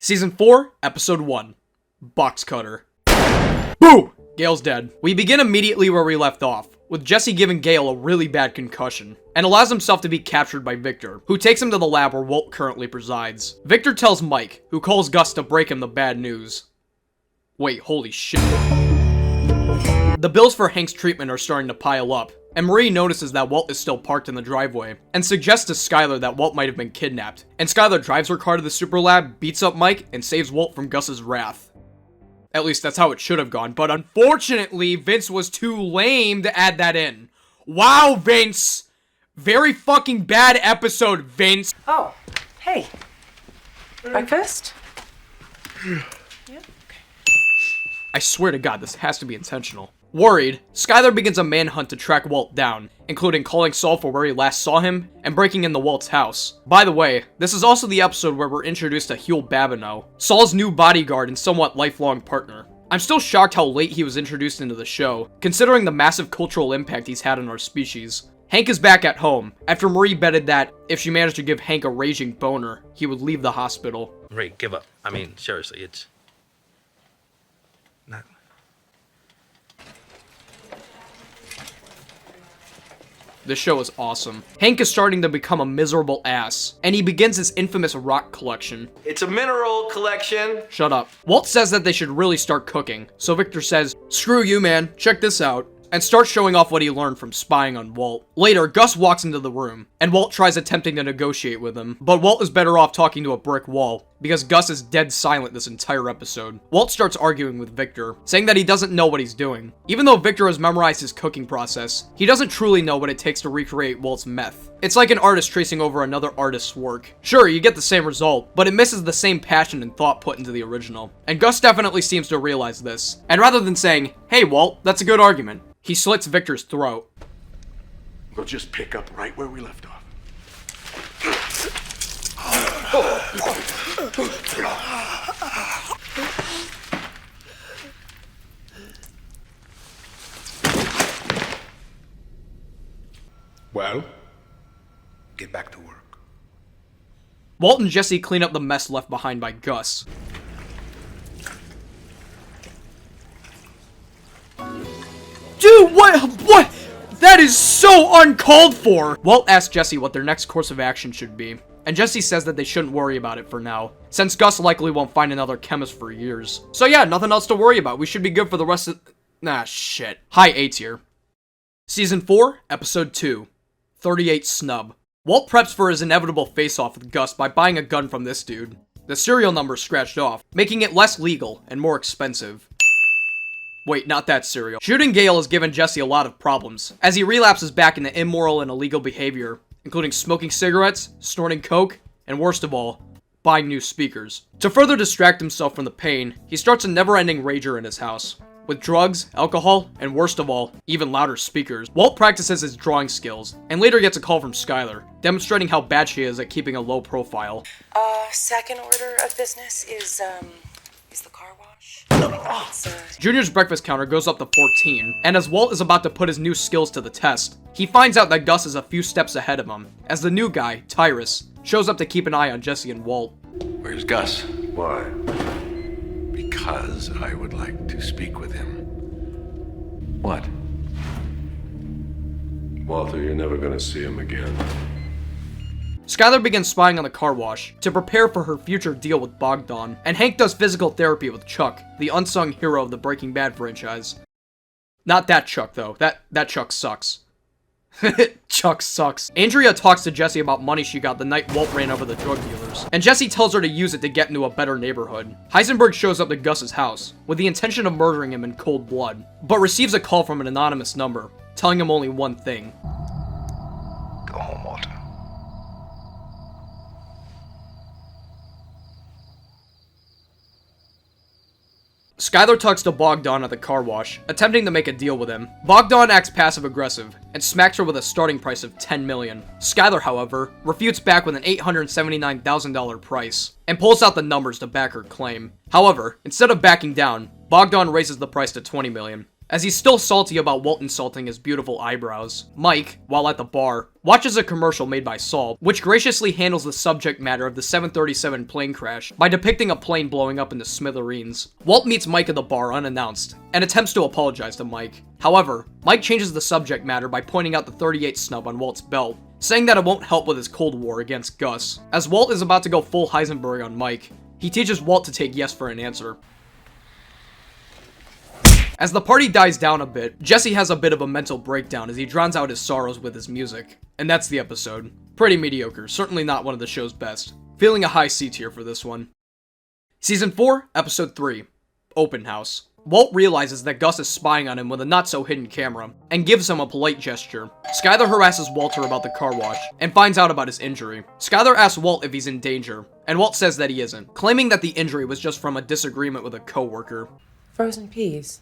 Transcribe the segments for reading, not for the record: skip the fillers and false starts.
Season 4, Episode 1, Box Cutter. Boo! Gale's dead. We begin immediately where we left off, with Jesse giving Gale a really bad concussion, and allows himself to be captured by Victor, who takes him to the lab where Walt currently presides. Victor tells Mike, who calls Gus to break him the bad news. Wait, holy shit. The bills for Hank's treatment are starting to pile up, and Marie notices that Walt is still parked in the driveway, and suggests to Skylar that Walt might have been kidnapped. And Skylar drives her car to the super lab, beats up Mike, and saves Walt from Gus's wrath. At least that's how it should have gone, but unfortunately, Vince was too lame to add that in. Wow, Vince! Very fucking bad episode, Vince! Oh, hey. Breakfast? Yeah, okay. I swear to God, this has to be intentional. Worried, Skylar begins a manhunt to track Walt down, including calling Saul for where he last saw him, and breaking into Walt's house. By the way, this is also the episode where we're introduced to Huel Babineau, Saul's new bodyguard and somewhat lifelong partner. I'm still shocked how late he was introduced into the show, considering the massive cultural impact he's had on our species. Hank is back at home, after Marie betted that, if she managed to give Hank a raging boner, he would leave the hospital. Marie, give up. I mean, seriously, it's... not... This show is awesome. Hank is starting to become a miserable ass, and he begins his infamous rock collection. It's a mineral collection. Shut up. Walt says that they should really start cooking, so Victor says, "Screw you, man, check this out," and starts showing off what he learned from spying on Walt. Later, Gus walks into the room, and Walt tries attempting to negotiate with him, but Walt is better off talking to a brick wall, because Gus is dead silent this entire episode. Walt starts arguing with Victor, saying that he doesn't know what he's doing. Even though Victor has memorized his cooking process, he doesn't truly know what it takes to recreate Walt's meth. It's like an artist tracing over another artist's work. Sure, you get the same result, but it misses the same passion and thought put into the original. And Gus definitely seems to realize this, and rather than saying, "Hey Walt, that's a good argument," he slits Victor's throat. We'll just pick up right where we left off. Well, get back to work. Walt and Jesse clean up the mess left behind by Gus. Dude, what? That is so uncalled for! Walt asks Jesse what their next course of action should be, and Jesse says that they shouldn't worry about it for now, since Gus likely won't find another chemist for years. So yeah, nothing else to worry about. We should be good for the rest of— nah, shit. High 8s here. Season 4, Episode 2, 38 Snub. Walt preps for his inevitable face-off with Gus by buying a gun from this dude. The serial number is scratched off, making it less legal and more expensive. Wait, not that serial. Shooting Gale has given Jesse a lot of problems, as he relapses back into immoral and illegal behavior, including smoking cigarettes, snorting coke, and worst of all, buying new speakers. To further distract himself from the pain, he starts a never-ending rager in his house, with drugs, alcohol, and worst of all, even louder speakers. Walt practices his drawing skills, and later gets a call from Skylar, demonstrating how bad she is at keeping a low profile. Second order of business is the car wash. Junior's breakfast counter goes up to 14, and as Walt is about to put his new skills to the test, he finds out that Gus is a few steps ahead of him, as the new guy, Tyrus, shows up to keep an eye on Jesse and Walt. Where's Gus? Why? Because I would like to speak with him. What? Walter, you're never gonna see him again. Skylar begins spying on the car wash to prepare for her future deal with Bogdan, and Hank does physical therapy with Chuck, the unsung hero of the Breaking Bad franchise. Not that Chuck, though. That Chuck sucks. Chuck sucks. Andrea talks to Jesse about money she got the night Walt ran over the drug dealers, and Jesse tells her to use it to get into a better neighborhood. Heisenberg shows up to Gus's house, with the intention of murdering him in cold blood, but receives a call from an anonymous number, telling him only one thing. Go home, Walter. Skylar talks to Bogdan at the car wash, attempting to make a deal with him. Bogdan acts passive-aggressive, and smacks her with a starting price of $10 million. Skylar, however, refutes back with an $879,000 price, and pulls out the numbers to back her claim. However, instead of backing down, Bogdan raises the price to $20 million. As he's still salty about Walt insulting his beautiful eyebrows, Mike, while at the bar, watches a commercial made by Saul, which graciously handles the subject matter of the 737 plane crash by depicting a plane blowing up into smithereens. Walt meets Mike at the bar unannounced, and attempts to apologize to Mike. However, Mike changes the subject matter by pointing out the 38 snub on Walt's belt, saying that it won't help with his Cold War against Gus. As Walt is about to go full Heisenberg on Mike, he teaches Walt to take yes for an answer. As the party dies down a bit, Jesse has a bit of a mental breakdown as he drowns out his sorrows with his music. And that's the episode. Pretty mediocre, certainly not one of the show's best. Feeling a high C tier for this one. Season 4, Episode 3, Open House. Walt realizes that Gus is spying on him with a not-so-hidden camera, and gives him a polite gesture. Skyler harasses Walter about the car wash, and finds out about his injury. Skyler asks Walt if he's in danger, and Walt says that he isn't, claiming that the injury was just from a disagreement with a co-worker. Frozen peas.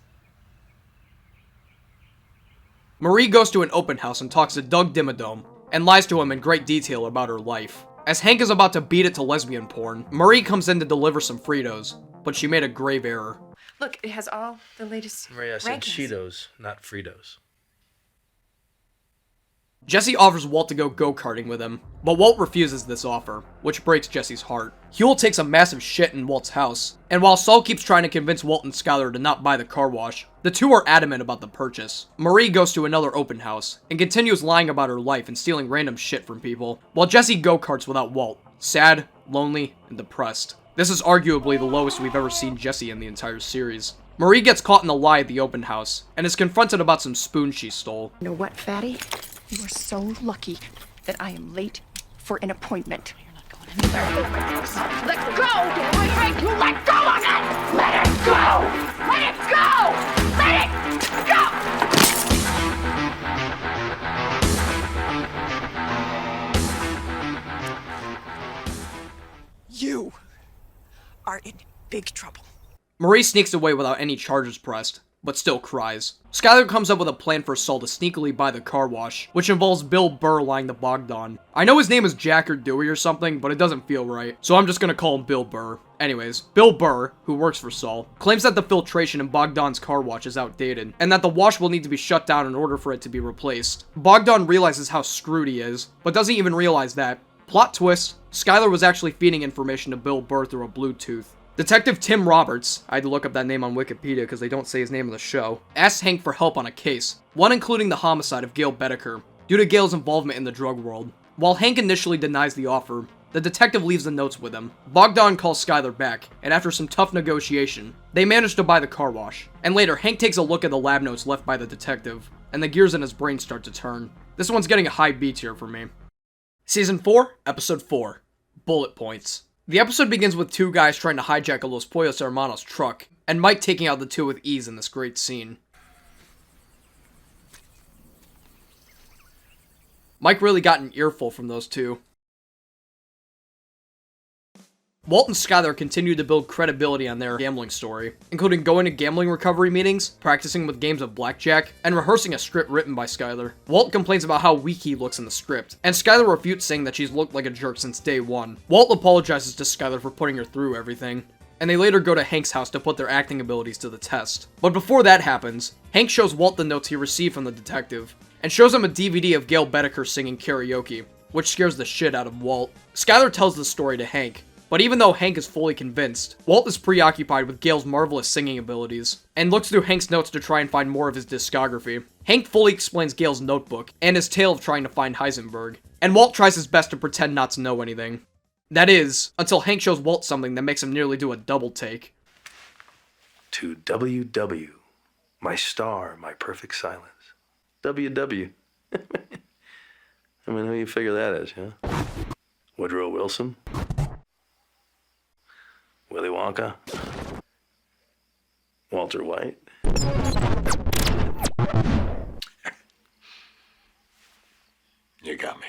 Marie goes to an open house and talks to Doug Dimmadome, and lies to him in great detail about her life. As Hank is about to beat it to lesbian porn, Marie comes in to deliver some Fritos, but she made a grave error. Look, it has all the latest Maria said rankings. Cheetos, not Fritos. Jesse offers Walt to go-karting with him, but Walt refuses this offer, which breaks Jesse's heart. Huel takes a massive shit in Walt's house, and while Saul keeps trying to convince Walt and Skyler to not buy the car wash, the two are adamant about the purchase. Marie goes to another open house, and continues lying about her life and stealing random shit from people, while Jesse go-karts without Walt, sad, lonely, and depressed. This is arguably the lowest we've ever seen Jesse in the entire series. Marie gets caught in a lie at the open house, and is confronted about some spoons she stole. You know what, Fatty? You are so lucky that I am late for an appointment. You're not going anywhere. Let go! I make you let go of it! Let it go! Let it go! Let it go! You are in big trouble. Marie sneaks away without any charges pressed, but still cries. Skyler comes up with a plan for Saul to sneakily buy the car wash, which involves Bill Burr lying to Bogdan. I know his name is Jack or Dewey or something, but it doesn't feel right, so I'm just gonna call him Bill Burr. Anyways, Bill Burr, who works for Saul, claims that the filtration in Bogdan's car wash is outdated, and that the wash will need to be shut down in order for it to be replaced. Bogdan realizes how screwed he is, but doesn't even realize that, plot twist, Skyler was actually feeding information to Bill Burr through a Bluetooth. Detective Tim Roberts, I had to look up that name on Wikipedia because they don't say his name in the show, asks Hank for help on a case, one including the homicide of Gail Bedecker, due to Gail's involvement in the drug world. While Hank initially denies the offer, the detective leaves the notes with him. Bogdan calls Skyler back, and after some tough negotiation, they manage to buy the car wash. And later, Hank takes a look at the lab notes left by the detective, and the gears in his brain start to turn. This one's getting a high B tier for me. Season 4, Episode 4, Bullet Points. The episode begins with two guys trying to hijack a Los Pollos Hermanos truck, and Mike taking out the two with ease in this great scene. Mike really got an earful from those two. Walt and Skyler continue to build credibility on their gambling story, including going to gambling recovery meetings, practicing with games of blackjack, and rehearsing a script written by Skyler. Walt complains about how weak he looks in the script, and Skyler refutes, saying that she's looked like a jerk since day one. Walt apologizes to Skyler for putting her through everything, and they later go to Hank's house to put their acting abilities to the test. But before that happens, Hank shows Walt the notes he received from the detective, and shows him a DVD of Gail Bedecker singing karaoke, which scares the shit out of Walt. Skyler tells the story to Hank, but even though Hank is fully convinced, Walt is preoccupied with Gail's marvelous singing abilities, and looks through Hank's notes to try and find more of his discography. Hank fully explains Gail's notebook, and his tale of trying to find Heisenberg, and Walt tries his best to pretend not to know anything. That is, until Hank shows Walt something that makes him nearly do a double take. To WW, my star, my perfect silence. WW. I mean, who you figure that is, huh? Woodrow Wilson? Willy Wonka? Walter White? You got me.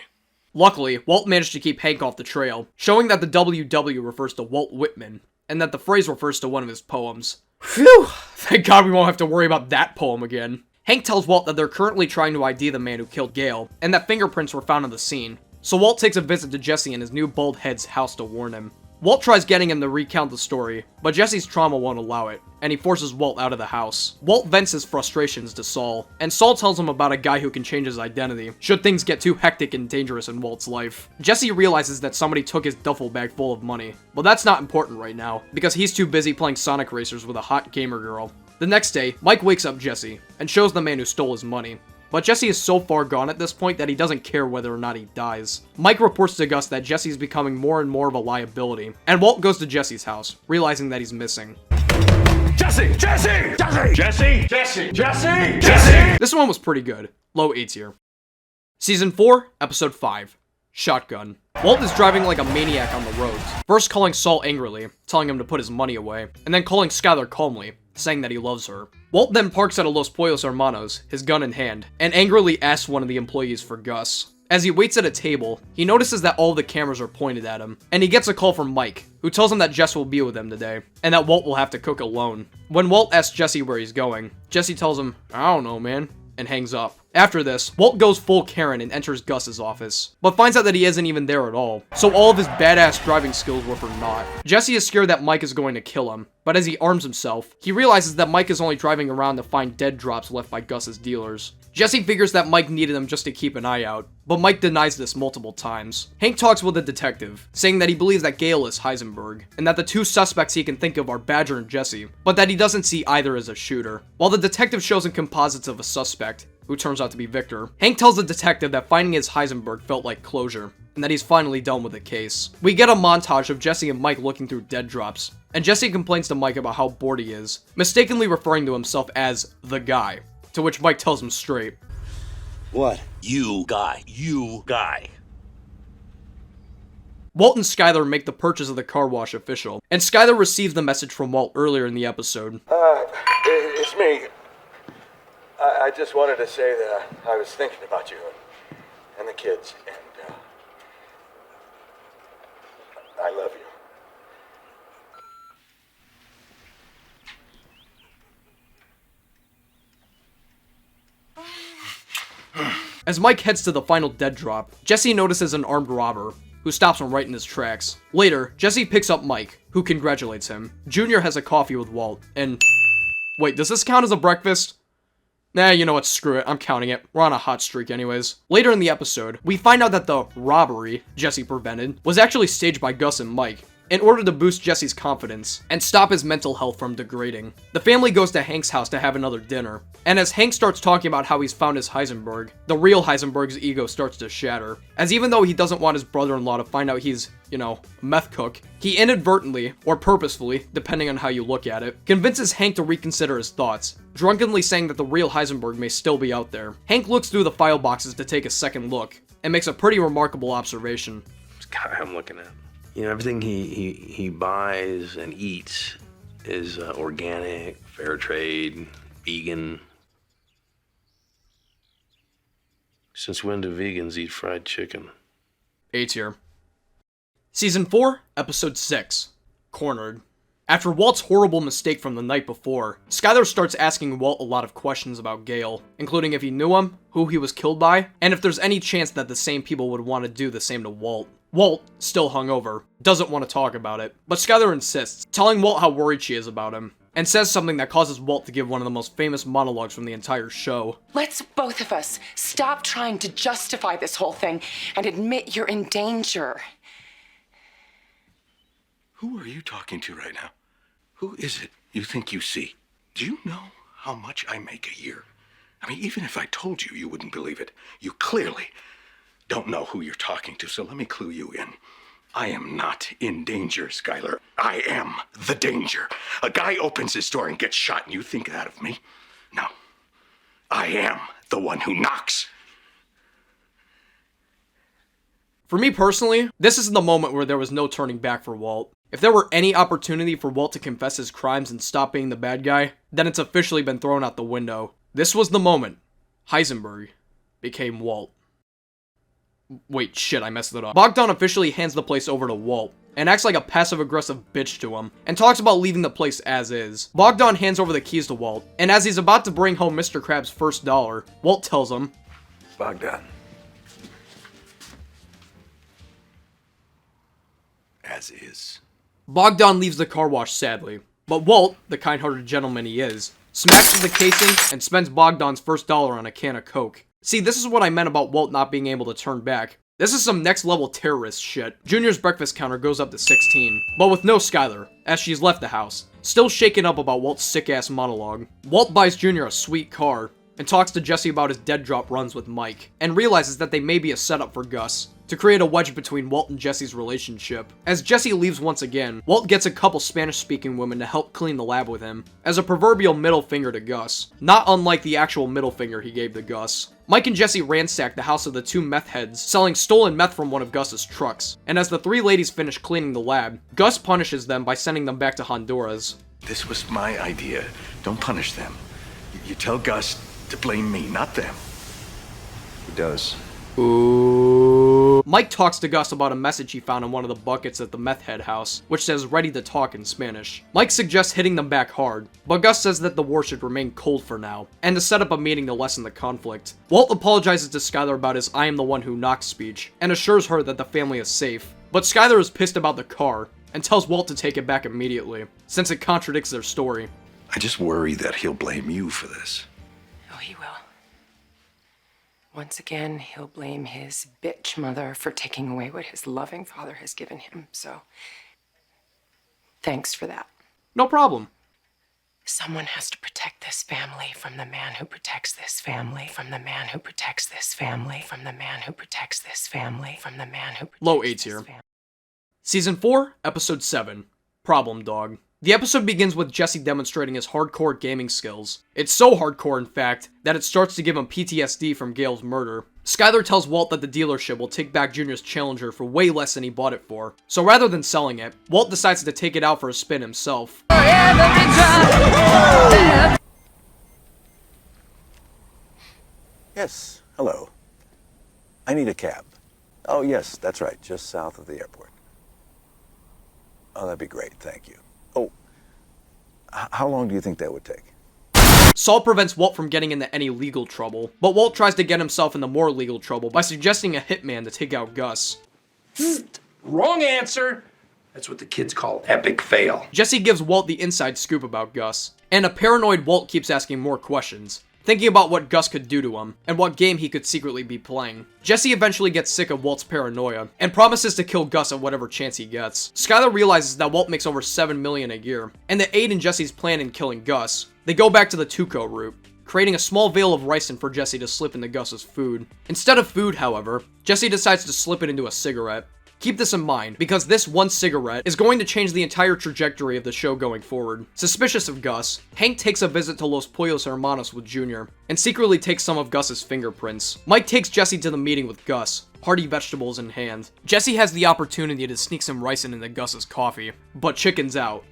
Luckily, Walt managed to keep Hank off the trail, showing that the WW refers to Walt Whitman, and that the phrase refers to one of his poems. Phew! Thank God we won't have to worry about that poem again. Hank tells Walt that they're currently trying to ID the man who killed Gail, and that fingerprints were found on the scene. So Walt takes a visit to Jesse and his new bald head's house to warn him. Walt tries getting him to recount the story, but Jesse's trauma won't allow it, and he forces Walt out of the house. Walt vents his frustrations to Saul, and Saul tells him about a guy who can change his identity, should things get too hectic and dangerous in Walt's life. Jesse realizes that somebody took his duffel bag full of money, but that's not important right now, because he's too busy playing Sonic Racers with a hot gamer girl. The next day, Mike wakes up Jesse, and shows the man who stole his money. But Jesse is so far gone at this point that he doesn't care whether or not he dies. Mike reports to Gus that Jesse's becoming more and more of a liability, and Walt goes to Jesse's house, realizing that he's missing. Jesse! Jesse! Jesse! Jesse! Jesse! Jesse! Jesse! This one was pretty good. Low 8s here. Season 4, Episode 5. Shotgun. Walt is driving like a maniac on the roads, first calling Saul angrily, telling him to put his money away, and then calling Skylar calmly, saying that he loves her. Walt then parks at a Los Pollos Hermanos, his gun in hand, and angrily asks one of the employees for Gus. As he waits at a table, he notices that all the cameras are pointed at him, and he gets a call from Mike, who tells him that Jess will be with him today, and that Walt will have to cook alone. When Walt asks Jesse where he's going, Jesse tells him, "I don't know, man," and hangs up. After this, Walt goes full Karen and enters Gus's office, but finds out that he isn't even there at all, so all of his badass driving skills were for naught. Jesse is scared that Mike is going to kill him, but as he arms himself, he realizes that Mike is only driving around to find dead drops left by Gus's dealers. Jesse figures that Mike needed him just to keep an eye out, but Mike denies this multiple times. Hank talks with the detective, saying that he believes that Gale is Heisenberg, and that the two suspects he can think of are Badger and Jesse, but that he doesn't see either as a shooter. While the detective shows him composites of a suspect, who turns out to be Victor, Hank tells the detective that finding his Heisenberg felt like closure, and that he's finally done with the case. We get a montage of Jesse and Mike looking through dead drops, and Jesse complains to Mike about how bored he is, mistakenly referring to himself as the guy, to which Mike tells him straight. What? You guy. You guy. Walt and Skylar make the purchase of the car wash official, and Skylar receives the message from Walt earlier in the episode. It's me. I just wanted to say that I was thinking about you and the kids, and I love you. As Mike heads to the final dead drop, Jesse notices an armed robber, who stops him right in his tracks. Later, Jesse picks up Mike, who congratulates him. Junior has a coffee with Walt, and... Wait, does this count as a breakfast? Nah, you know what, screw it, I'm counting it. We're on a hot streak anyways. Later in the episode, we find out that the robbery Jesse prevented was actually staged by Gus and Mike, in order to boost Jesse's confidence and stop his mental health from degrading. The family goes to Hank's house to have another dinner, and as Hank starts talking about how he's found his Heisenberg, the real Heisenberg's ego starts to shatter, as even though he doesn't want his brother-in-law to find out he's, you know, a meth cook, he inadvertently, or purposefully, depending on how you look at it, convinces Hank to reconsider his thoughts, drunkenly saying that the real Heisenberg may still be out there. Hank looks through the file boxes to take a second look, and makes a pretty remarkable observation. This guy I'm looking at. You know, everything he buys and eats is organic, fair trade, vegan. Since when do vegans eat fried chicken? 8's here. Season 4, Episode 6. Cornered. After Walt's horrible mistake from the night before, Skylar starts asking Walt a lot of questions about Gale, including if he knew him, who he was killed by, and if there's any chance that the same people would want to do the same to Walt. Walt, still hungover, doesn't want to talk about it, but Skylar insists, telling Walt how worried she is about him, and says something that causes Walt to give one of the most famous monologues from the entire show. Let's both of us stop trying to justify this whole thing and admit you're in danger. Who are you talking to right now? Who is it you think you see? Do you know how much I make a year? I mean, even if I told you, you wouldn't believe it. You clearly don't know who you're talking to, so let me clue you in. I am not in danger, Skylar. I am the danger. A guy opens his door and gets shot, and you think that of me? No. I am the one who knocks. For me personally, this is the moment where there was no turning back for Walt. If there were any opportunity for Walt to confess his crimes and stop being the bad guy, then it's officially been thrown out the window. This was the moment Heisenberg became Walt. Wait, shit, I messed it up. Bogdan officially hands the place over to Walt, and acts like a passive-aggressive bitch to him, and talks about leaving the place as is. Bogdan hands over the keys to Walt, and as he's about to bring home Mr. Krabs' first dollar, Walt tells him, Bogdan. As is. Bogdan leaves the car wash sadly, but Walt, the kind-hearted gentleman he is, smashes the casing and spends Bogdan's first dollar on a can of Coke. See, this is what I meant about Walt not being able to turn back. This is some next level terrorist shit. Junior's breakfast counter goes up to 16, but with no Skylar, as she's left the house, still shaken up about Walt's sick-ass monologue. Walt buys Junior a sweet car, and talks to Jesse about his dead drop runs with Mike, and realizes that they may be a setup for Gus, to create a wedge between Walt and Jesse's relationship. As Jesse leaves once again, Walt gets a couple Spanish-speaking women to help clean the lab with him, as a proverbial middle finger to Gus, not unlike the actual middle finger he gave to Gus. Mike and Jesse ransack the house of the two meth heads, selling stolen meth from one of Gus's trucks, and as the three ladies finish cleaning the lab, Gus punishes them by sending them back to Honduras. This was my idea. Don't punish them. You tell Gus to blame me, not them. He does. Ooh. Mike talks to Gus about a message he found in one of the buckets at the meth head house, which says ready to talk in Spanish. Mike suggests hitting them back hard, but Gus says that the war should remain cold for now, and to set up a meeting to lessen the conflict. Walt apologizes to Skylar about his I am the one who knocks speech, and assures her that the family is safe. But Skylar is pissed about the car, and tells Walt to take it back immediately, since it contradicts their story. I just worry that he'll blame you for this. Oh, he will. Once again, he'll blame his bitch mother for taking away what his loving father has given him, so thanks for that. No problem. Someone has to protect this family from the man who protects this family, from the man who protects this family, from the man who protects this family, from the man who protects Low 8s here. Season 4, Episode 7, Problem Dog. The episode begins with Jesse demonstrating his hardcore gaming skills. It's so hardcore, in fact, that it starts to give him PTSD from Gail's murder. Skylar tells Walt that the dealership will take back Junior's Challenger for way less than he bought it for. So rather than selling it, Walt decides to take it out for a spin himself. Yes, hello. I need a cab. Oh, yes, that's right, just south of the airport. Oh, that'd be great, thank you. Oh, how long do you think that would take? Saul prevents Walt from getting into any legal trouble, but Walt tries to get himself into more legal trouble by suggesting a hitman to take out Gus. Wrong answer. That's what the kids call epic fail. Jesse gives Walt the inside scoop about Gus, and a paranoid Walt keeps asking more questions, thinking about what Gus could do to him, and what game he could secretly be playing. Jesse eventually gets sick of Walt's paranoia, and promises to kill Gus at whatever chance he gets. Skylar realizes that Walt makes over $7 million a year, and to aid in Jesse's plan in killing Gus, they go back to the Tuco route, creating a small veil of ricin for Jesse to slip into Gus's food. Instead of food, however, Jesse decides to slip it into a cigarette. Keep this in mind, because this one cigarette is going to change the entire trajectory of the show going forward. Suspicious of Gus, Hank takes a visit to Los Pollos Hermanos with Junior, and secretly takes some of Gus's fingerprints. Mike takes Jesse to the meeting with Gus, hearty vegetables in hand. Jesse has the opportunity to sneak some ricin into Gus's coffee, but chickens out.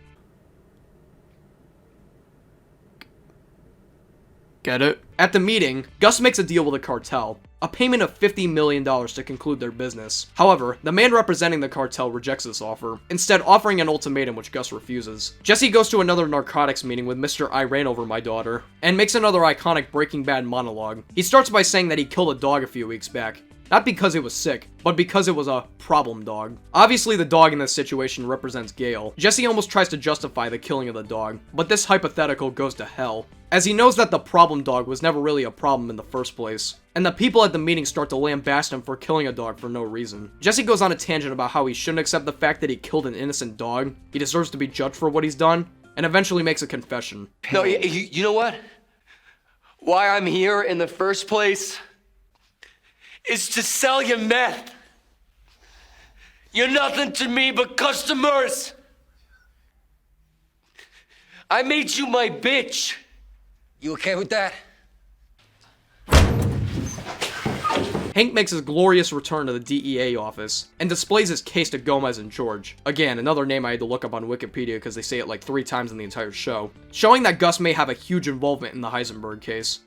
Get it? At the meeting, Gus makes a deal with the cartel, a payment of $50 million to conclude their business. However, the man representing the cartel rejects this offer, instead offering an ultimatum which Gus refuses. Jesse goes to another narcotics meeting with Mr. I ran over my daughter, and makes another iconic Breaking Bad monologue. He starts by saying that he killed a dog a few weeks back, not because it was sick, but because it was a problem dog. Obviously, the dog in this situation represents Gail. Jesse almost tries to justify the killing of the dog, but this hypothetical goes to hell, as he knows that the problem dog was never really a problem in the first place, and the people at the meeting start to lambaste him for killing a dog for no reason. Jesse goes on a tangent about how he shouldn't accept the fact that he killed an innocent dog, he deserves to be judged for what he's done, and eventually makes a confession. No, you know what? Why I'm here in the first place is to sell you meth. You're nothing to me but customers. I made you my bitch. You okay with that? Hank makes his glorious return to the DEA office, and displays his case to Gomez and George. Again, another name I had to look up on Wikipedia because they say it like 3 times in the entire show, showing that Gus may have a huge involvement in the Heisenberg case.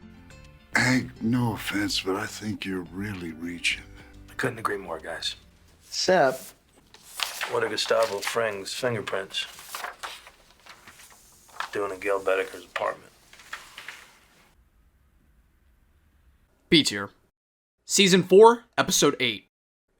Hank, no offense, but I think you're really reaching. I couldn't agree more, guys. Sep. What are Gustavo Fring's fingerprints doing in Gail Bedeker's apartment? B tier. Season 4, Episode 8,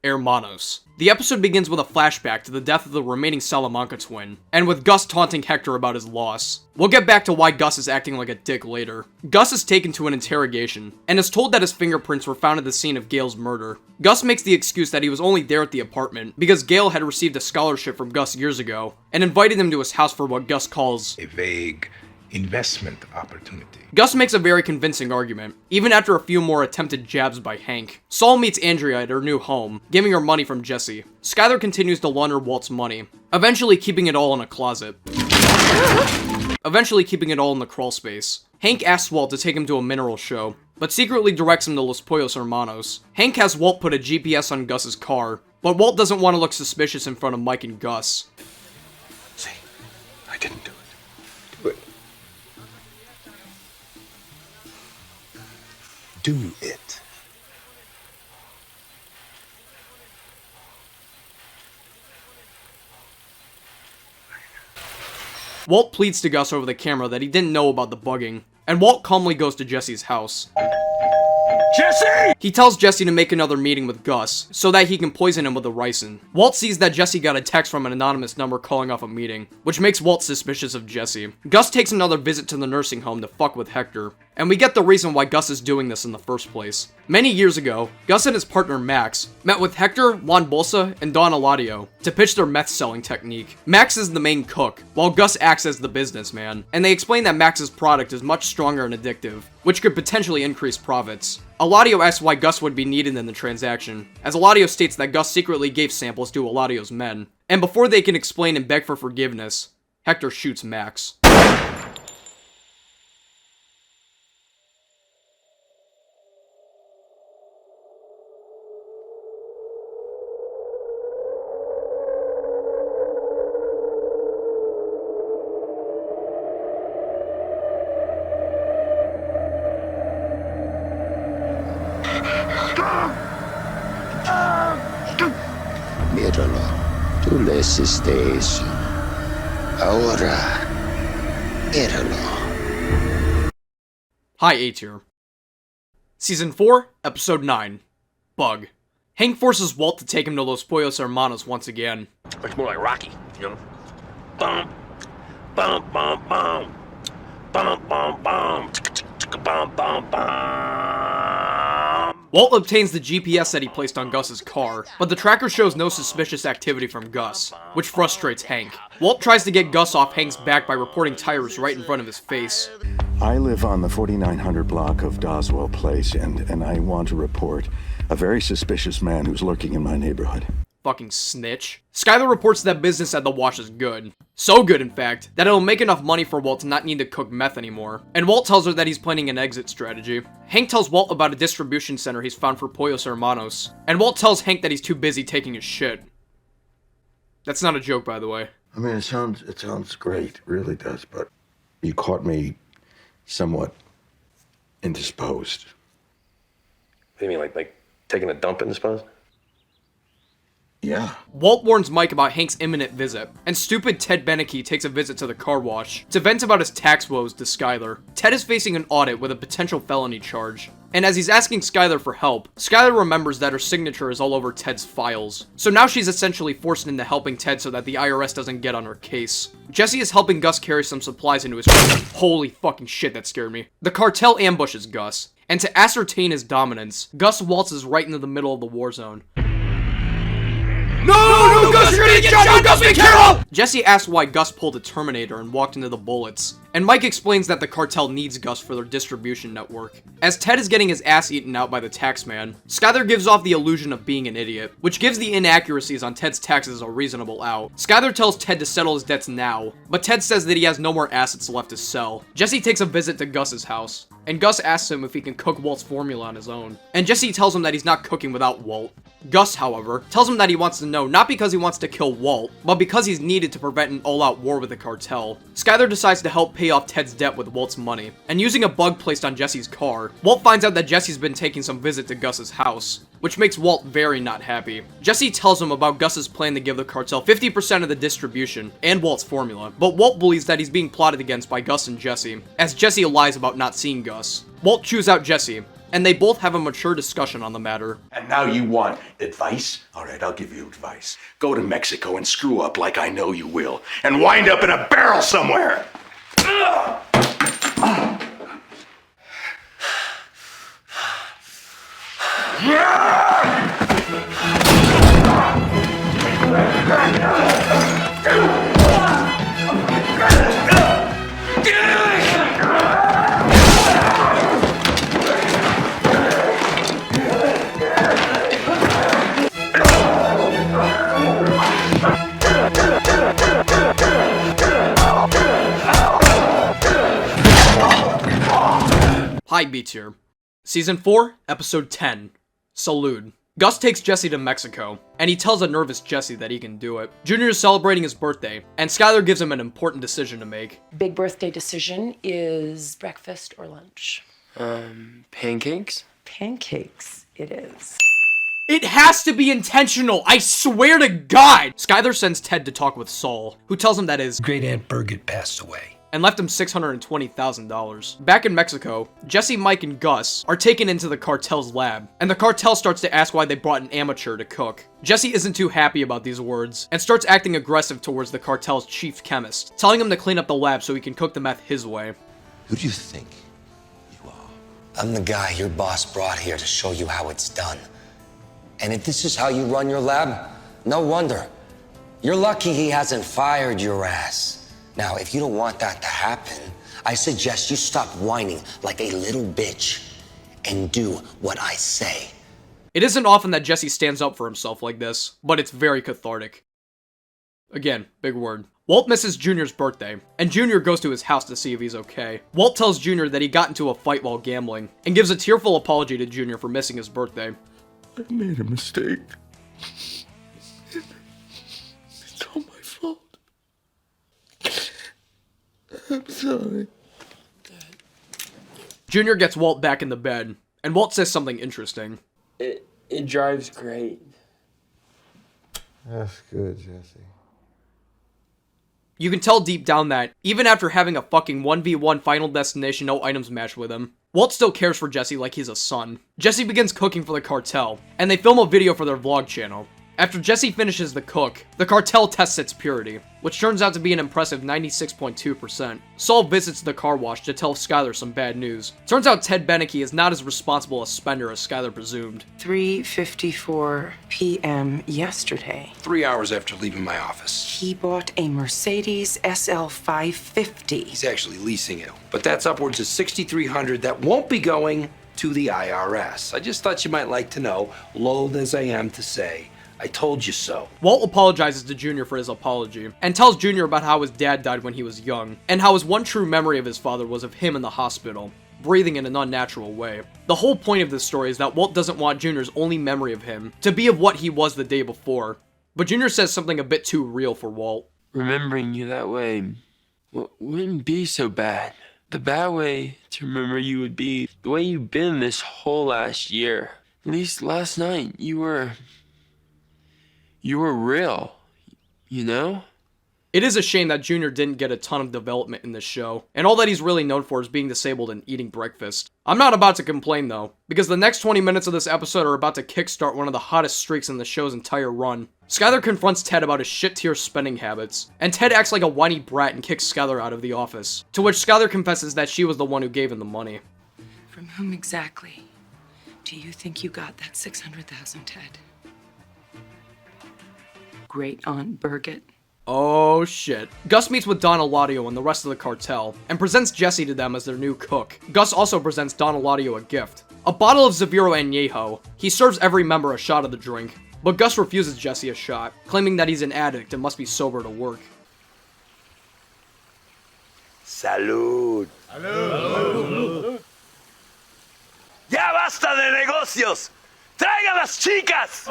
Hermanos. The episode begins with a flashback to the death of the remaining Salamanca twin, and with Gus taunting Hector about his loss. We'll get back to why Gus is acting like a dick later. Gus is taken to an interrogation, and is told that his fingerprints were found at the scene of Gail's murder. Gus makes the excuse that he was only there at the apartment because Gail had received a scholarship from Gus years ago, and invited him to his house for what Gus calls a vague investment opportunity. Gus makes a very convincing argument, even after a few more attempted jabs by Hank. Saul meets Andrea at her new home, giving her money from Jesse. Skyler continues to launder Walt's money, eventually keeping it all in a closet. Eventually keeping it all in the crawl space. Hank asks Walt to take him to a mineral show, but secretly directs him to Los Pollos Hermanos. Hank has Walt put a GPS on Gus's car, but Walt doesn't want to look suspicious in front of Mike and Gus. See, I didn't do it. Do it. Walt pleads to Gus over the camera that he didn't know about the bugging, and Walt calmly goes to Jesse's house. Jesse! He tells Jesse to make another meeting with Gus, so that he can poison him with the ricin. Walt sees that Jesse got a text from an anonymous number calling off a meeting, which makes Walt suspicious of Jesse. Gus takes another visit to the nursing home to fuck with Hector, and we get the reason why Gus is doing this in the first place. Many years ago, Gus and his partner Max met with Hector, Juan Bolsa, and Don Eladio to pitch their meth selling technique. Max is the main cook, while Gus acts as the businessman, and they explain that Max's product is much stronger and addictive, which could potentially increase profits. Eladio asks why Gus would be needed in the transaction, as Eladio states that Gus secretly gave samples to Eladio's men. And before they can explain and beg for forgiveness, Hector shoots Max. Míralo, tú le hiciste eso. Ahora, míralo. Hi, A-Tier. Season 4, Episode 9. Bug. Hank forces Walt to take him to Los Pollos Hermanos once again. It's more like Rocky, you know? Bum, bum, bum, bum. Bum, bum, bum. Bum, bum, bum. Walt obtains the GPS that he placed on Gus's car, but the tracker shows no suspicious activity from Gus, which frustrates Hank. Walt tries to get Gus off Hank's back by reporting tires right in front of his face. I live on the 4900 block of Doswell Place, and I want to report a very suspicious man who's lurking in my neighborhood. Fucking snitch. Skyler reports that business at the Wash is good. So good, in fact, that it'll make enough money for Walt to not need to cook meth anymore. And Walt tells her that he's planning an exit strategy. Hank tells Walt about a distribution center he's found for Pollos Hermanos. And Walt tells Hank that he's too busy taking his shit. That's not a joke, by the way. I mean, it sounds great. It really does, but you caught me somewhat indisposed. What do you mean, like taking a dump indisposed? Yeah. Walt warns Mike about Hank's imminent visit, and stupid Ted Beneke takes a visit to the car wash to vent about his tax woes to Skyler. Ted is facing an audit with a potential felony charge, and as he's asking Skyler for help, Skyler remembers that her signature is all over Ted's files. So now she's essentially forced into helping Ted so that the IRS doesn't get on her case. Jesse is helping Gus carry some supplies into his car. Holy fucking shit, that scared me. The cartel ambushes Gus, and to ascertain his dominance, Gus waltzes right into the middle of the war zone. No, Gus, you're gonna get shot! Gus, be careful! Jesse asks why Gus pulled a Terminator and walked into the bullets, and Mike explains that the cartel needs Gus for their distribution network. As Ted is getting his ass eaten out by the taxman, Skyler gives off the illusion of being an idiot, which gives the inaccuracies on Ted's taxes a reasonable out. Skyler tells Ted to settle his debts now, but Ted says that he has no more assets left to sell. Jesse takes a visit to Gus's house, and Gus asks him if he can cook Walt's formula on his own, and Jesse tells him that he's not cooking without Walt. Gus, however, tells him that he wants to know not because he wants to kill Walt, but because he's needed to prevent an all-out war with the cartel. Skyler decides to help pay off Ted's debt with Walt's money, and using a bug placed on Jesse's car, Walt finds out that Jesse's been taking some visit to Gus's house, which makes Walt very not happy. Jesse tells him about Gus's plan to give the cartel 50% of the distribution and Walt's formula, but Walt believes that he's being plotted against by Gus and Jesse, as Jesse lies about not seeing Gus. Walt chews out Jesse, and they both have a mature discussion on the matter. And now you want advice? All right, I'll give you advice. Go to Mexico and screw up like I know you will, and wind up in a barrel somewhere. Hi, B-Tier. Season 4, Episode 10, Salud. Gus takes Jesse to Mexico, and he tells a nervous Jesse that he can do it. Junior is celebrating his birthday, and Skylar gives him an important decision to make. Big birthday decision is breakfast or lunch? Pancakes? Pancakes, it is. It has to be intentional, I swear to God! Skylar sends Ted to talk with Saul, who tells him that his Great Aunt Birgit passed away. And left him $620,000. Back in Mexico, Jesse, Mike, and Gus are taken into the cartel's lab, and the cartel starts to ask why they brought an amateur to cook. Jesse isn't too happy about these words, and starts acting aggressive towards the cartel's chief chemist, telling him to clean up the lab so he can cook the meth his way. Who do you think you are? I'm the guy your boss brought here to show you how it's done. And if this is how you run your lab, no wonder. You're lucky he hasn't fired your ass. Now, if you don't want that to happen, I suggest you stop whining like a little bitch and do what I say. It isn't often that Jesse stands up for himself like this, but it's very cathartic. Again, big word. Walt misses Junior's birthday, and Junior goes to his house to see if he's okay. Walt tells Junior that he got into a fight while gambling, and gives a tearful apology to Junior for missing his birthday. I made a mistake. It's all my fault. I'm sorry. Junior gets Walt back in the bed, and Walt says something interesting. It drives great. That's good, Jesse. You can tell deep down that, even after having a fucking 1v1 Final Destination no items match with him, Walt still cares for Jesse like he's a son. Jesse begins cooking for the cartel, and they film a video for their vlog channel. After Jesse finishes the cook, the cartel tests its purity, which turns out to be an impressive 96.2%. Saul visits the car wash to tell Skylar some bad news. Turns out Ted Beneke is not as responsible a spender as Skylar presumed. 3:54 p.m. yesterday. 3 hours after leaving my office. He bought a Mercedes SL 550. He's actually leasing it. But that's upwards of $6,300 that won't be going to the IRS. I just thought you might like to know, loath as I am to say, I told you so. Walt apologizes to Junior for his apology, and tells Junior about how his dad died when he was young, and how his one true memory of his father was of him in the hospital, breathing in an unnatural way. The whole point of this story is that Walt doesn't want Junior's only memory of him to be of what he was the day before, but Junior says something a bit too real for Walt. Remembering you that way wouldn't be so bad. The bad way to remember you would be the way you've been this whole last year. At least last night, you were real, you know? It is a shame that Junior didn't get a ton of development in this show, and all that he's really known for is being disabled and eating breakfast. I'm not about to complain though, because the next 20 minutes of this episode are about to kickstart one of the hottest streaks in the show's entire run. Skylar confronts Ted about his shit-tier spending habits, and Ted acts like a whiny brat and kicks Skylar out of the office, to which Skylar confesses that she was the one who gave him the money. From whom exactly do you think you got that $600,000, Ted? Great Aunt Birgit. Oh shit. Gus meets with Don Eladio and the rest of the cartel, and presents Jesse to them as their new cook. Gus also presents Don Eladio a gift. A bottle of Zaviro Añejo. He serves every member a shot of the drink, but Gus refuses Jesse a shot, claiming that he's an addict and must be sober to work. Salud. Salud. Ya basta de negocios. Traigan las chicas.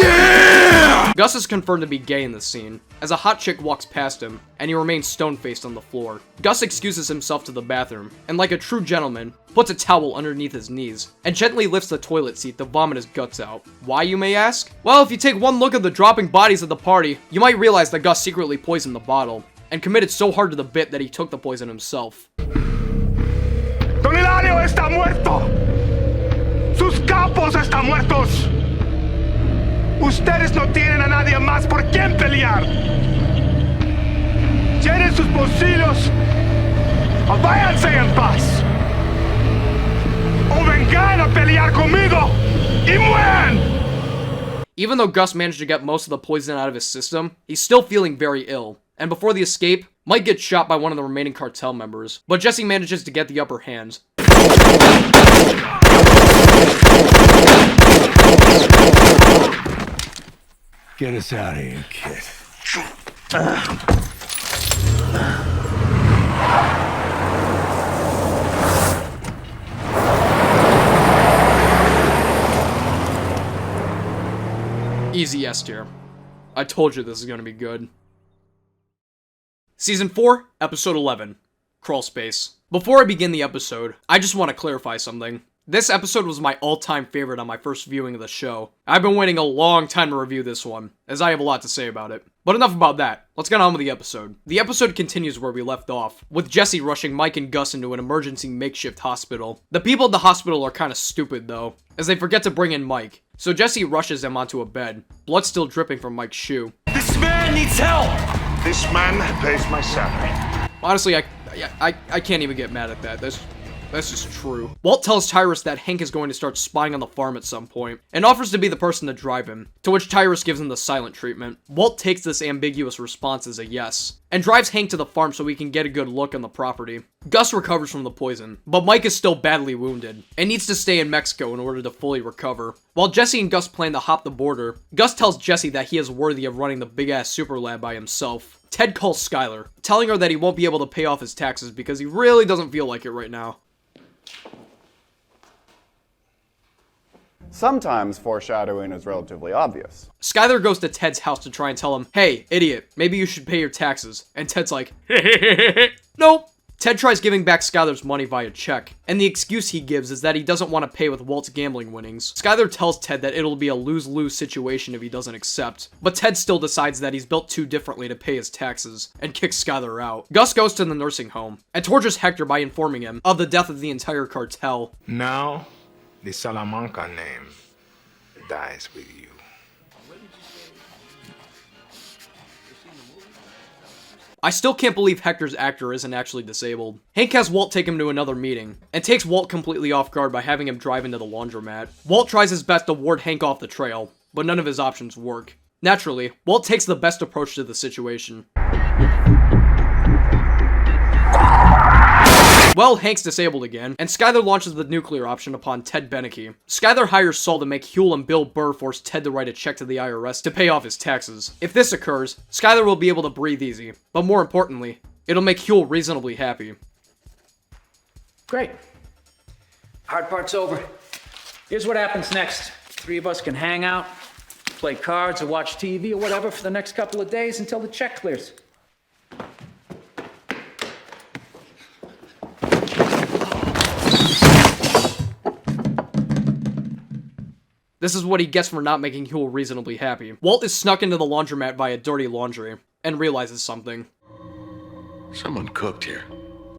Yeah! Gus is confirmed to be gay in this scene, as a hot chick walks past him, and he remains stone-faced on the floor. Gus excuses himself to the bathroom, and like a true gentleman, puts a towel underneath his knees, and gently lifts the toilet seat to vomit his guts out. Why, you may ask? Well, if you take one look at the dropping bodies at the party, you might realize that Gus secretly poisoned the bottle, and committed so hard to the bit that he took the poison himself. ¡Tonelada! empresario está muerto. Sus capos están muertos. Ustedes no tienen a nadie más por quien pelear. Llenen sus bolsillos o váyanse en paz. O vengan a pelear conmigo y mueran. Even though Gus managed to get most of the poison out of his system, he's still feeling very ill. And before the escape, Mike gets shot by one of the remaining cartel members, but Jesse manages to get the upper hand. Get us out of here, kid. Easy S tier. I told you this is gonna be good. Season 4, Episode 11, Crawl Space. Before I begin the episode, I just want to clarify something. This episode was my all-time favorite on my first viewing of the show. I've been waiting a long time to review this one, as I have a lot to say about it. But enough about that, let's get on with the episode. The episode continues where we left off, with Jesse rushing Mike and Gus into an emergency makeshift hospital. The people at the hospital are kinda stupid though, as they forget to bring in Mike. So Jesse rushes him onto a bed, blood still dripping from Mike's shoe. This man needs help! This man pays my salary. Honestly, I can't even get mad at that. That's just true. Walt tells Tyrus that Hank is going to start spying on the farm at some point, and offers to be the person to drive him, to which Tyrus gives him the silent treatment. Walt takes this ambiguous response as a yes, and drives Hank to the farm so he can get a good look on the property. Gus recovers from the poison, but Mike is still badly wounded, and needs to stay in Mexico in order to fully recover. While Jesse and Gus plan to hop the border, Gus tells Jesse that he is worthy of running the big-ass super lab by himself. Ted calls Skylar, telling her that he won't be able to pay off his taxes because he really doesn't feel like it right now. Sometimes foreshadowing is relatively obvious. Skylar goes to Ted's house to try and tell him, "Hey, idiot, maybe you should pay your taxes." And Ted's like, nope. Ted tries giving back Skylar's money via check, and the excuse he gives is that he doesn't want to pay with Walt's gambling winnings. Skylar tells Ted that it'll be a lose-lose situation if he doesn't accept, but Ted still decides that he's built too differently to pay his taxes, and kicks Skylar out. Gus goes to the nursing home, and tortures Hector by informing him of the death of the entire cartel. Now, the Salamanca name dies with you. I still can't believe Hector's actor isn't actually disabled. Hank has Walt take him to another meeting, and takes Walt completely off guard by having him drive into the laundromat. Walt tries his best to ward Hank off the trail, but none of his options work. Naturally, Walt takes the best approach to the situation. Well, Hank's disabled again, and Skylar launches the nuclear option upon Ted Beneke. Skylar hires Saul to make Huel and Bill Burr force Ted to write a check to the IRS to pay off his taxes. If this occurs, Skylar will be able to breathe easy, but more importantly, it'll make Huel reasonably happy. Great. Hard part's over. Here's what happens next. Three of us can hang out, play cards or watch TV or whatever for the next couple of days until the check clears. This is what he gets for not making Huel reasonably happy. Walt is snuck into the laundromat via dirty laundry, and realizes something. Someone cooked here.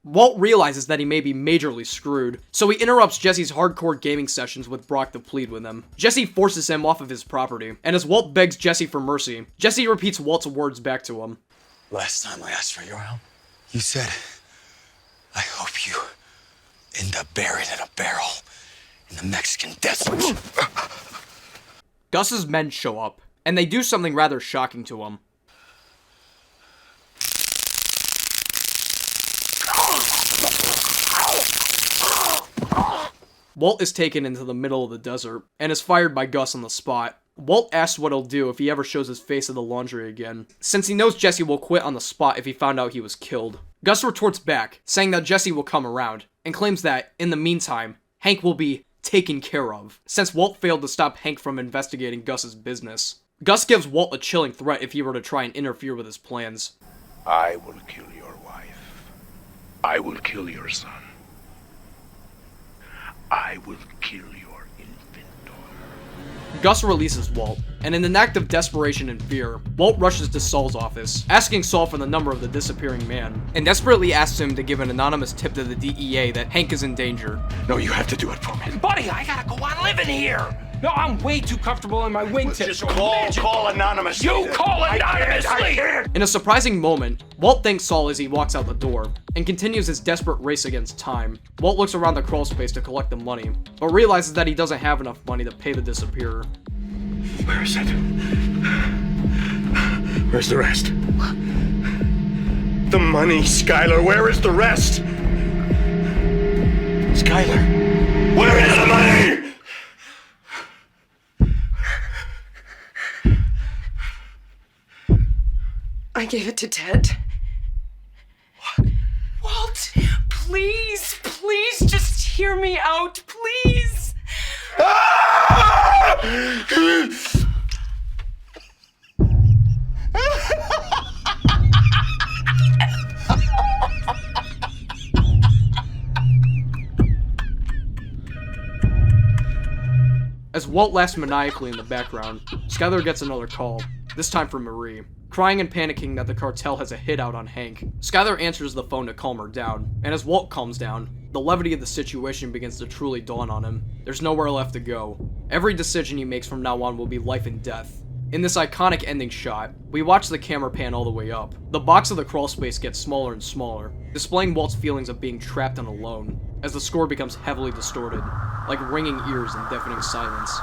Walt realizes that he may be majorly screwed, so he interrupts Jesse's hardcore gaming sessions with Brock to plead with him. Jesse forces him off of his property, and as Walt begs Jesse for mercy, Jesse repeats Walt's words back to him. Last time I asked for your help, you said, I hope you end up buried in a barrel in the Mexican desert. Gus's men show up, and they do something rather shocking to him. Walt is taken into the middle of the desert, and is fired by Gus on the spot. Walt asks what he'll do if he ever shows his face in the laundry again, since he knows Jesse will quit on the spot if he found out he was killed. Gus retorts back, saying that Jesse will come around, and claims that, in the meantime, Hank will be taken care of, since Walt failed to stop Hank from investigating Gus's business. Gus gives Walt a chilling threat if he were to try and interfere with his plans. I will kill your wife. I will kill your son. I will kill your infant daughter. Gus releases Walt, and in an act of desperation and fear, Walt rushes to Saul's office, asking Saul for the number of the disappearing man, and desperately asks him to give an anonymous tip to the DEA that Hank is in danger. No, you have to do it for me. Buddy, I gotta go on living here. No, I'm way too comfortable in my wingtip. Just call anonymous. You call anonymously. In a surprising moment, Walt thanks Saul as he walks out the door, and continues his desperate race against time. Walt looks around the crawl space to collect the money, but realizes that he doesn't have enough money to pay the disappearer. Where is it? Where's the rest? The money, Skylar. Where is the rest? Skylar, where is the money? I gave it to Ted. What? Walt, please, please just hear me out, please. As Walt laughs maniacally in the background, Skylar gets another call, this time from Marie, crying and panicking that the cartel has a hit out on Hank. Skylar answers the phone to calm her down, and as Walt calms down, the levity of the situation begins to truly dawn on him. There's nowhere left to go. Every decision he makes from now on will be life and death. In this iconic ending shot, we watch the camera pan all the way up. The box of the crawl space gets smaller and smaller, displaying Walt's feelings of being trapped and alone, as the score becomes heavily distorted, like ringing ears and deafening silence.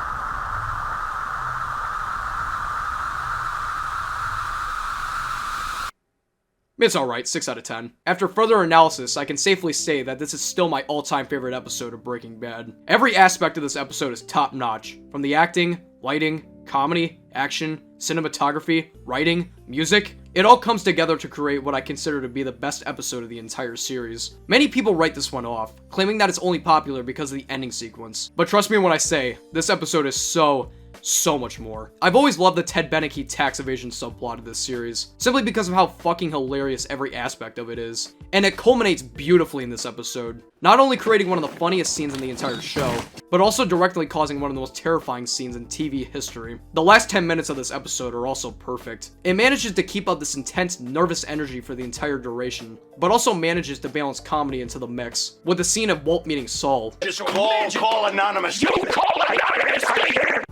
It's alright, 6 out of 10. After further analysis, I can safely say that this is still my all-time favorite episode of Breaking Bad. Every aspect of this episode is top-notch, from the acting, lighting, comedy, action, cinematography, writing, music. It all comes together to create what I consider to be the best episode of the entire series. Many people write this one off, claiming that it's only popular because of the ending sequence. But trust me when I say, this episode is so much more. I've always loved the Ted Beneke tax evasion subplot of this series, simply because of how fucking hilarious every aspect of it is. And it culminates beautifully in this episode, not only creating one of the funniest scenes in the entire show, but also directly causing one of the most terrifying scenes in TV history. The last 10 minutes of this episode are also perfect. It manages to keep up this intense, nervous energy for the entire duration, but also manages to balance comedy into the mix, with the scene of Walt meeting Saul. Just call anonymous. You call anonymous.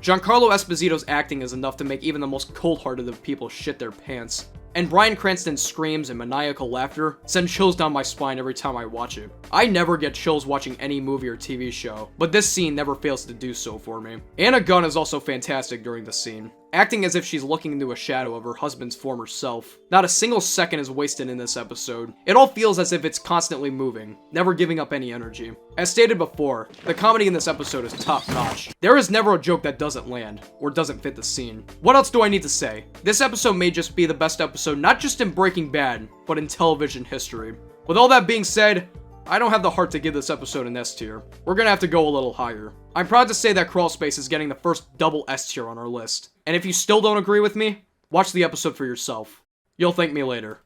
Giancarlo Esposito's acting is enough to make even the most cold-hearted of people shit their pants. And Bryan Cranston's screams and maniacal laughter send chills down my spine every time I watch it. I never get chills watching any movie or TV show, but this scene never fails to do so for me. Anna Gunn is also fantastic during the scene, acting as if she's looking into a shadow of her husband's former self. Not a single second is wasted in this episode. It all feels as if it's constantly moving, never giving up any energy. As stated before, the comedy in this episode is top-notch. There is never a joke that doesn't land, or doesn't fit the scene. What else do I need to say? This episode may just be the best episode not just in Breaking Bad, but in television history. With all that being said, I don't have the heart to give this episode an S tier. We're gonna have to go a little higher. I'm proud to say that Crawl Space is getting the first double S tier on our list. And if you still don't agree with me, watch the episode for yourself. You'll thank me later.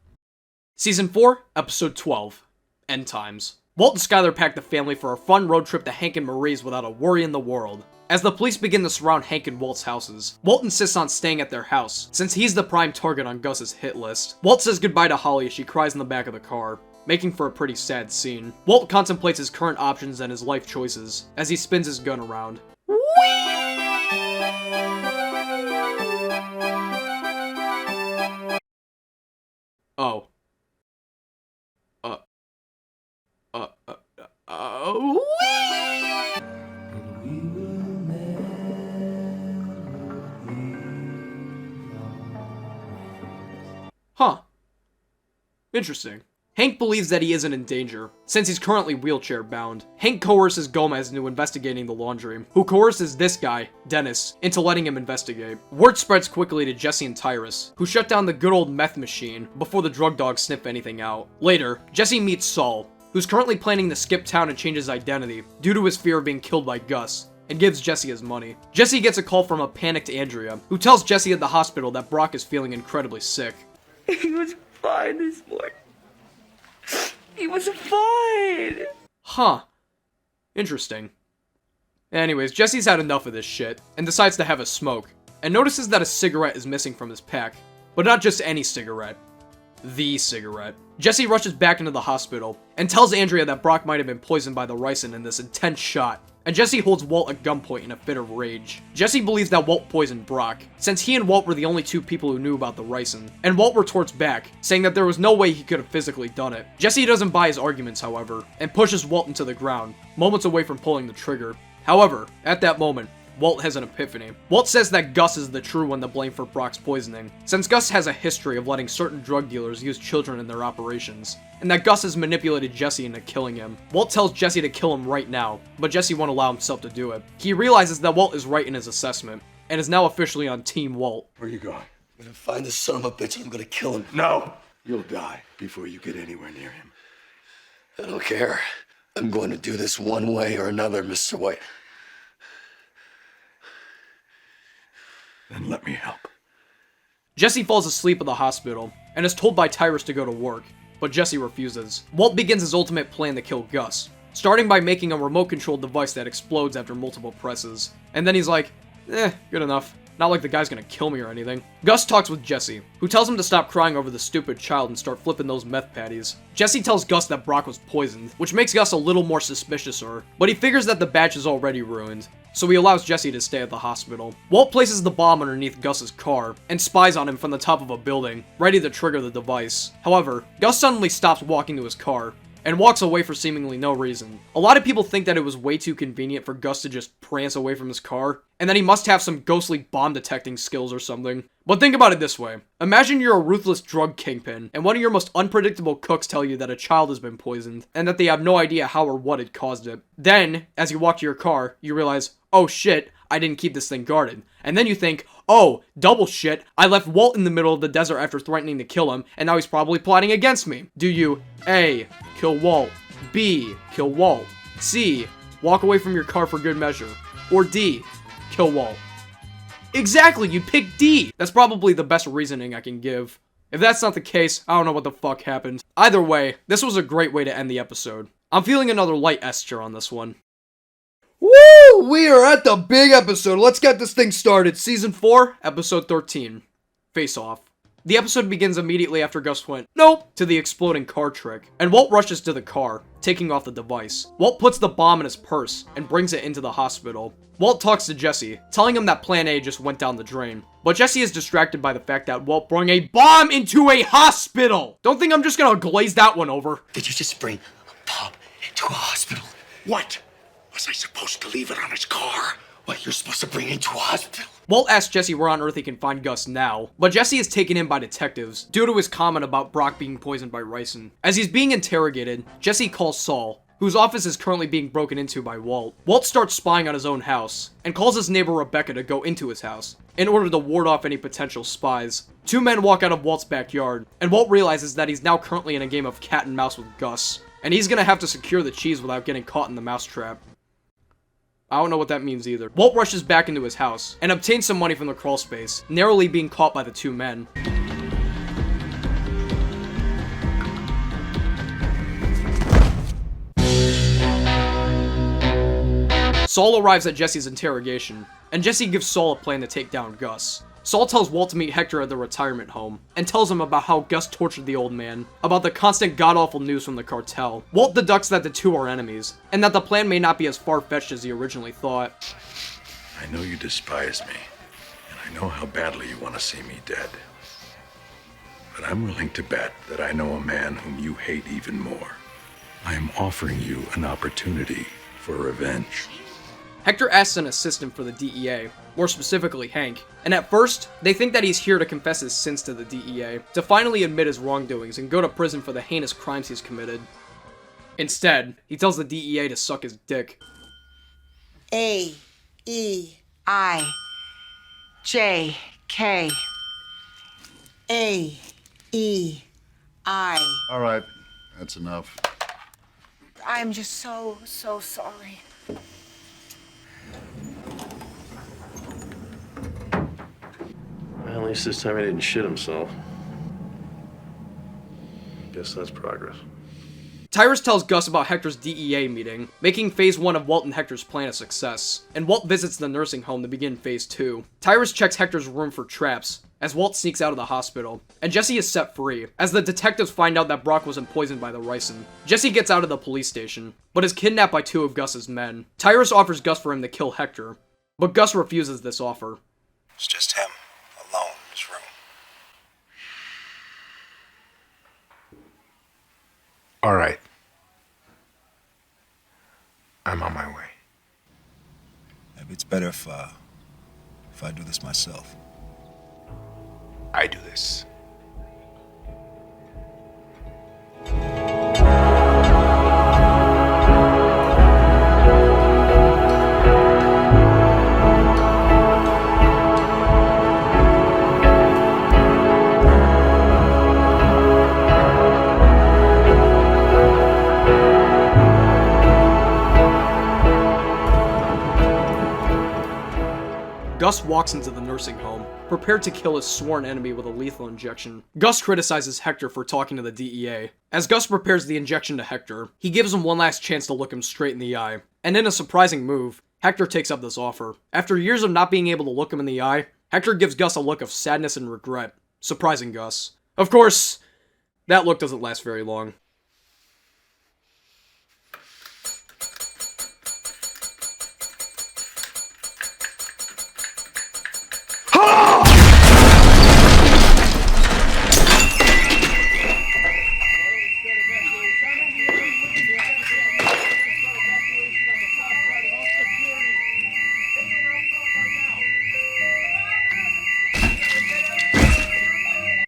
Season 4, Episode 12, End Times. Walt and Skylar pack the family for a fun road trip to Hank and Marie's without a worry in the world. As the police begin to surround Hank and Walt's houses, Walt insists on staying at their house, since he's the prime target on Gus's hit list. Walt says goodbye to Holly as she cries in the back of the car, making for a pretty sad scene. Walt contemplates his current options and his life choices, as he spins his gun around. Oh. Huh. Interesting. Hank believes that he isn't in danger, since he's currently wheelchair-bound. Hank coerces Gomez into investigating the laundry, who coerces this guy, Dennis, into letting him investigate. Word spreads quickly to Jesse and Tyrus, who shut down the good old meth machine before the drug dogs sniff anything out. Later, Jesse meets Saul, who's currently planning to skip town and change his identity due to his fear of being killed by Gus, and gives Jesse his money. Jesse gets a call from a panicked Andrea, who tells Jesse at the hospital that Brock is feeling incredibly sick. He was fine this morning. He was fine. Huh. Interesting. Anyways, Jesse's had enough of this shit, and decides to have a smoke, and notices that a cigarette is missing from his pack. But not just any cigarette. The cigarette. Jesse rushes back into the hospital and tells Andrea that Brock might have been poisoned by the ricin in this intense shot, and Jesse holds Walt at gunpoint in a fit of rage. Jesse believes that Walt poisoned Brock, since he and Walt were the only two people who knew about the ricin, and Walt retorts back, saying that there was no way he could have physically done it. Jesse doesn't buy his arguments, however, and pushes Walt into the ground, moments away from pulling the trigger. However, at that moment, Walt has an epiphany. Walt says that Gus is the true one to blame for Brock's poisoning, since Gus has a history of letting certain drug dealers use children in their operations, and that Gus has manipulated Jesse into killing him. Walt tells Jesse to kill him right now, but Jesse won't allow himself to do it. He realizes that Walt is right in his assessment, and is now officially on Team Walt. Where you going? I'm gonna find this son of a bitch and I'm gonna kill him. No! You'll die before you get anywhere near him. I don't care. I'm going to do this one way or another, Mr. White. Then let me help. Jesse falls asleep at the hospital, and is told by Tyrus to go to work, but Jesse refuses. Walt begins his ultimate plan to kill Gus, starting by making a remote-controlled device that explodes after multiple presses. And then he's like, good enough. Not like the guy's gonna kill me or anything. Gus talks with Jesse, who tells him to stop crying over the stupid child and start flipping those meth patties. Jesse tells Gus that Brock was poisoned, which makes Gus a little more suspiciouser, but he figures that the batch is already ruined, so he allows Jesse to stay at the hospital. Walt places the bomb underneath Gus's car, and spies on him from the top of a building, ready to trigger the device. However, Gus suddenly stops walking to his car, and walks away for seemingly no reason. A lot of people think that it was way too convenient for Gus to just prance away from his car, and that he must have some ghostly bomb detecting skills or something. But think about it this way. Imagine you're a ruthless drug kingpin, and one of your most unpredictable cooks tell you that a child has been poisoned, and that they have no idea how or what had caused it. Then, as you walk to your car, you realize, oh shit, I didn't keep this thing guarded. And then you think, oh, double shit, I left Walt in the middle of the desert after threatening to kill him, and now he's probably plotting against me. Do you A, kill Walt, B, kill Walt, C, walk away from your car for good measure, or D, kill Walt? Exactly, you pick D! That's probably the best reasoning I can give. If that's not the case, I don't know what the fuck happened. Either way, this was a great way to end the episode. I'm feeling another light S tier on this one. Woo! We are at the big episode. Let's get this thing started. Season 4, Episode 13. Face Off. The episode begins immediately after Gus went, nope, to the exploding car trick, and Walt rushes to the car, taking off the device. Walt puts the bomb in his purse, and brings it into the hospital. Walt talks to Jesse, telling him that Plan A just went down the drain. But Jesse is distracted by the fact that Walt brought a bomb into a hospital! Don't think I'm just gonna glaze that one over. Did you just bring a bomb into a hospital? What? Was I supposed to leave it on his car? What, you're supposed to bring it into a hospital? Walt asks Jesse where on earth he can find Gus now, but Jesse is taken in by detectives due to his comment about Brock being poisoned by ricin. As he's being interrogated, Jesse calls Saul, whose office is currently being broken into by Walt. Walt starts spying on his own house, and calls his neighbor Rebecca to go into his house, in order to ward off any potential spies. Two men walk out of Walt's backyard, and Walt realizes that he's now currently in a game of cat and mouse with Gus, and he's gonna have to secure the cheese without getting caught in the mousetrap. I don't know what that means either. Walt rushes back into his house, and obtains some money from the crawl space, narrowly being caught by the two men. Saul arrives at Jesse's interrogation, and Jesse gives Saul a plan to take down Gus. Saul tells Walt to meet Hector at the retirement home, and tells him about how Gus tortured the old man, about the constant god-awful news from the cartel. Walt deducts that the two are enemies, and that the plan may not be as far-fetched as he originally thought. I know you despise me, and I know how badly you want to see me dead. But I'm willing to bet that I know a man whom you hate even more. I am offering you an opportunity for revenge. Hector asks an assistant for the DEA, more specifically Hank, and at first, they think that he's here to confess his sins to the DEA, to finally admit his wrongdoings and go to prison for the heinous crimes he's committed. Instead, he tells the DEA to suck his dick. A-E-I-J-K. A-E-I. All right, that's enough. I'm just so sorry. Well, at least this time he didn't shit himself. Guess that's progress. Tyrus tells Gus about Hector's DEA meeting, making phase 1 of Walt and Hector's plan a success, and Walt visits the nursing home to begin phase 2. Tyrus checks Hector's room for traps, as Walt sneaks out of the hospital, and Jesse is set free, as the detectives find out that Brock wasn't poisoned by the ricin. Jesse gets out of the police station, but is kidnapped by 2 of Gus's men. Tyrus offers Gus for him to kill Hector, but Gus refuses this offer. It's just him, alone in his room. All right. I'm on my way. Maybe it's better if I do this myself. I do this. Gus walks into the nursing home, prepared to kill his sworn enemy with a lethal injection. Gus criticizes Hector for talking to the DEA. As Gus prepares the injection to Hector, he gives him one last chance to look him straight in the eye. And in a surprising move, Hector takes up this offer. After years of not being able to look him in the eye, Hector gives Gus a look of sadness and regret, surprising Gus. Of course, that look doesn't last very long.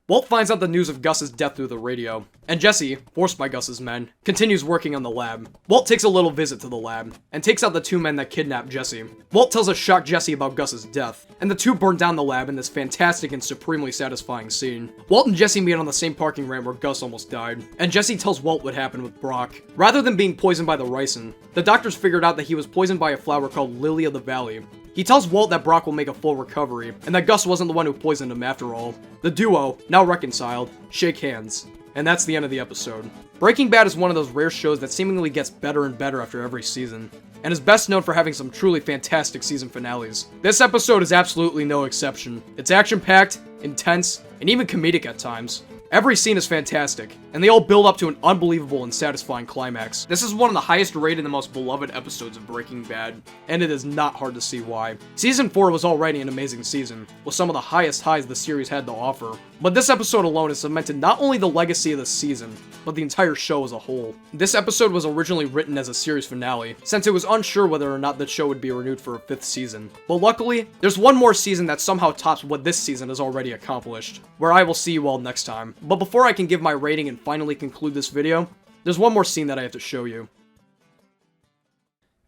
Walt finds out the news of Gus's death through the radio, and Jesse, forced by Gus's men, continues working on the lab. Walt takes a little visit to the lab, and takes out the 2 men that kidnapped Jesse. Walt tells a shocked Jesse about Gus's death, and the 2 burn down the lab in this fantastic and supremely satisfying scene. Walt and Jesse meet on the same parking ramp where Gus almost died, and Jesse tells Walt what happened with Brock. Rather than being poisoned by the ricin, the doctors figured out that he was poisoned by a flower called Lily of the Valley. He tells Walt that Brock will make a full recovery, and that Gus wasn't the one who poisoned him after all. The duo, now reconciled, shake hands. And that's the end of the episode. Breaking Bad is one of those rare shows that seemingly gets better and better after every season, and is best known for having some truly fantastic season finales. This episode is absolutely no exception. It's action-packed, intense, and even comedic at times. Every scene is fantastic, and they all build up to an unbelievable and satisfying climax. This is one of the highest rated and most beloved episodes of Breaking Bad, and it is not hard to see why. Season 4 was already an amazing season, with some of the highest highs the series had to offer, but this episode alone has cemented not only the legacy of the season, but the entire show as a whole. This episode was originally written as a series finale, since it was unsure whether or not the show would be renewed for a 5th season. But luckily, there's one more season that somehow tops what this season has already accomplished, where I will see you all next time. But before I can give my rating and finally conclude this video, there's one more scene that I have to show you.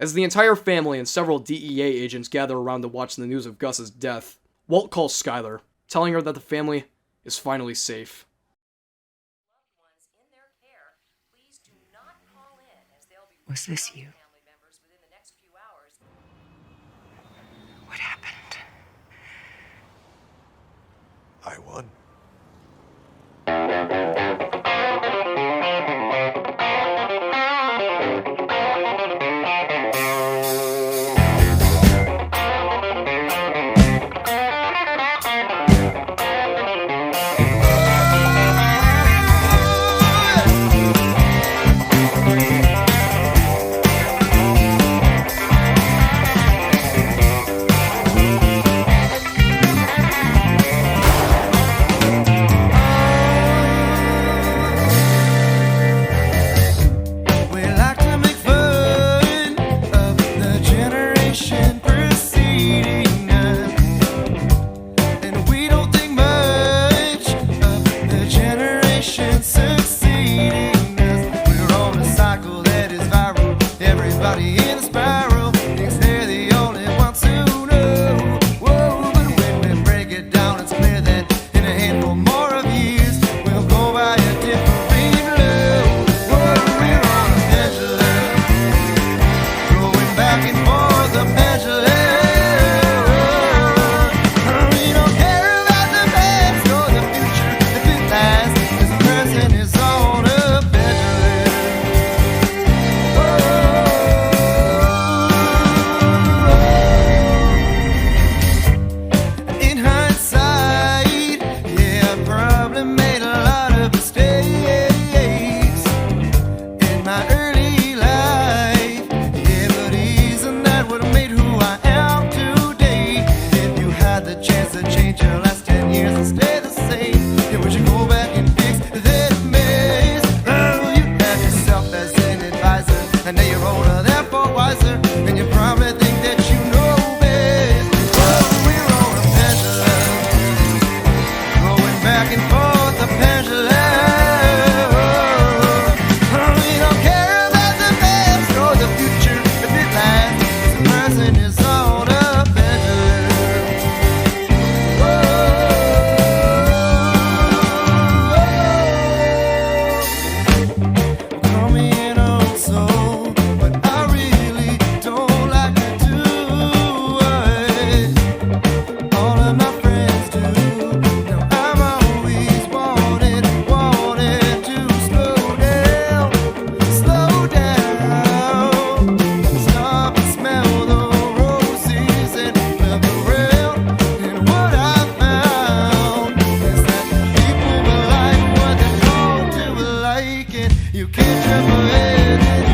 As the entire family and several DEA agents gather around to watch the news of Gus's death, Walt calls Skylar, telling her that the family is finally safe. Was this you? What happened? I won. never ending.